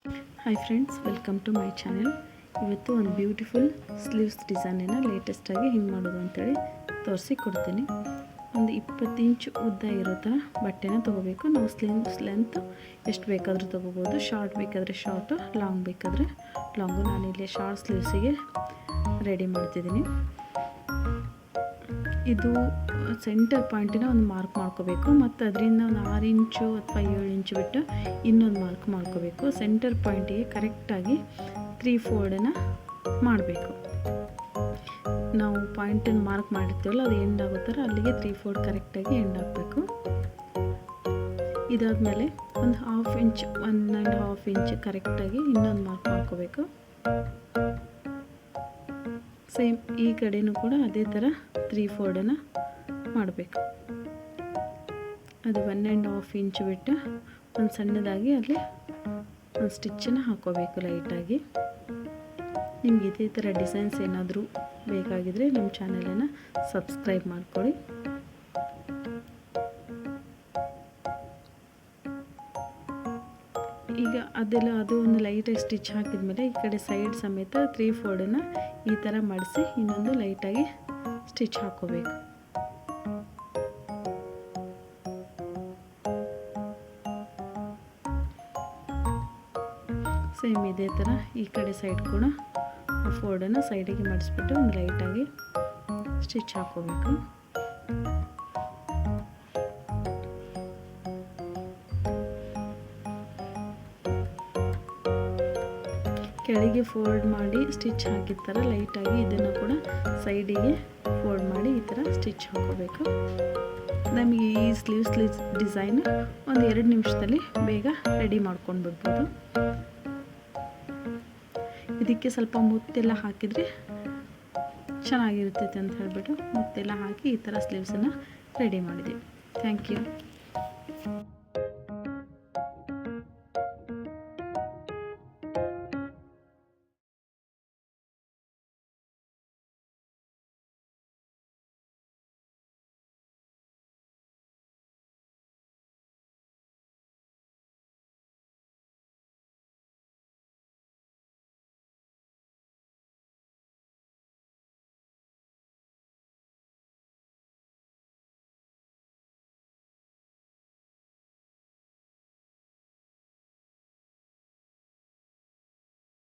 Hi friends, welcome to my channel. ಇವತ್ತು ಒಂದು beautiful sleeves ಡಿಸೈನನ್ನು ಲೇಟೆಸ್ಟಾಗಿ ಹಿಂಗೆ ಮಾಡೋದು ಅಂತೇಳಿ ತೋರಿಸಿಕೊಡ್ತೀನಿ. ಒಂದು 20 ಇಂಚು ಉದ್ದ ಇರೋ ಥರ ಬಟ್ಟೆನ ತೊಗೋಬೇಕು. ನಾವು ಸ್ಲೀವ್ಸ್ ಲೆಂತ್ ಎಷ್ಟು ಬೇಕಾದರೂ ತೊಗೋಬೋದು. ಶಾರ್ಟ್ ಬೇಕಾದರೆ ಶಾರ್ಟು, ಲಾಂಗ್ ಬೇಕಾದರೆ ಲಾಂಗು. ನಾನಿಲ್ಲಿ ಶಾರ್ಟ್ ಸ್ಲೀವ್ಸಿಗೆ ರೆಡಿ ಮಾಡ್ತಿದ್ದೀನಿ. ಇದು ಸೆಂಟರ್ ಪಾಯಿಂಟಿನ ಒಂದು ಮಾರ್ಕ್ ಮಾಡ್ಕೋಬೇಕು ಮತ್ತು ಅದರಿಂದ ಒಂದು 6 ಇಂಚು ಅಥವಾ 7 ಇಂಚು ಬಿಟ್ಟು ಇನ್ನೊಂದು ಮಾರ್ಕ್ ಮಾಡ್ಕೋಬೇಕು. ಸೆಂಟರ್ ಪಾಯಿಂಟಿಗೆ ಕರೆಕ್ಟಾಗಿ 3 ಫೋಲ್ಡನ್ನು ಮಾಡಬೇಕು. ನಾವು ಪಾಯಿಂಟನ್ನು ಮಾರ್ಕ್ ಮಾಡಿರ್ತೀವಲ್ಲ, ಅದು ಎಂಡ್ ಆಗೋ ಥರ ಅಲ್ಲಿಗೆ 3 ಫೋಲ್ಡ್ ಕರೆಕ್ಟಾಗಿ ಎಂಡ್ ಆಗಬೇಕು. ಇದಾದಮೇಲೆ ಒಂದು 1/2 ಇಂಚ್ 1.5 ಇಂಚ್ ಕರೆಕ್ಟಾಗಿ ಇನ್ನೊಂದು ಮಾರ್ಕ್ ಮಾಡ್ಕೋಬೇಕು. ಸೇಮ್ ಈ ಕಡೆಯೂ ಕೂಡ ಅದೇ ಥರ 3 ಫೋಲ್ಡನ್ನು ಮಾಡಬೇಕು. ಅದು 1.5 ಇಂಚ್ ಬಿಟ್ಟು ಒಂದು ಸಣ್ಣದಾಗಿ ಅಲ್ಲಿ ಒಂದು ಸ್ಟಿಚ್ಚನ್ನು ಹಾಕ್ಕೋಬೇಕು ಲೈಟಾಗಿ. ನಿಮ್ಗೆ ಇದೇ ಥರ ಡಿಸೈನ್ಸ್ ಏನಾದರೂ ಬೇಕಾಗಿದ್ದರೆ ನಮ್ಮ ಚಾನಲನ್ನು ಸಬ್ಸ್ಕ್ರೈಬ್ ಮಾಡ್ಕೊಳ್ಳಿ. ಈಗ ಅದು ಒಂದು ಲೈಟಾಗಿ ಸ್ಟಿಚ್ ಹಾಕಿದ್ಮೇಲೆ ಈ ಕಡೆ ಸೈಡ್ ಸಮೇತ 3 ಫೋಲ್ಡನ್ನು ಈ ಥರ ಮಾಡಿಸಿ ಇನ್ನೊಂದು ಲೈಟಾಗಿ ಸ್ಟಿಚ್ ಹಾಕ್ಕೋಬೇಕು. ಸೇಮ್ ಇದೇ ಥರ ಈ ಕಡೆ ಸೈಡ್ ಕೂಡ ಫೋಲ್ಡನ್ನು ಸೈಡಿಗೆ ಮಾಡಿಸ್ಬಿಟ್ಟು ಒಂದು ಲೈಟಾಗಿ ಸ್ಟಿಚ್ ಹಾಕ್ಕೋಬೇಕು. ಕೆಳಗೆ ಫೋಲ್ಡ್ ಮಾಡಿ ಸ್ಟಿಚ್ ಹಾಕಿದ ಥರ ಲೈಟಾಗಿ ಇದನ್ನು ಕೂಡ ಸೈಡಿಗೆ ಫೋಲ್ಡ್ ಮಾಡಿ ಈ ಥರ ಸ್ಟಿಚ್ ಹಾಕೋಬೇಕು. ನಮಗೆ ಈ ಸ್ಲೀವ್ಸ್ ಡಿಸೈನ್ ಒಂದು 2 ನಿಮಿಷದಲ್ಲಿ ಬೇಗ ರೆಡಿ ಮಾಡ್ಕೊಂಡು ಬಿಡ್ಬೋದು. ಇದಕ್ಕೆ ಸ್ವಲ್ಪ ಮುತ್ತೆಲ್ಲ ಹಾಕಿದರೆ ಚೆನ್ನಾಗಿರ್ತೈತೆ ಅಂತ ಹೇಳಿಬಿಟ್ಟು ಮುತ್ತೆಲ್ಲ ಹಾಕಿ ಈ ಥರ ಸ್ಲೀವ್ಸನ್ನು ರೆಡಿ ಮಾಡಿದ್ದೀವಿ. Thank you.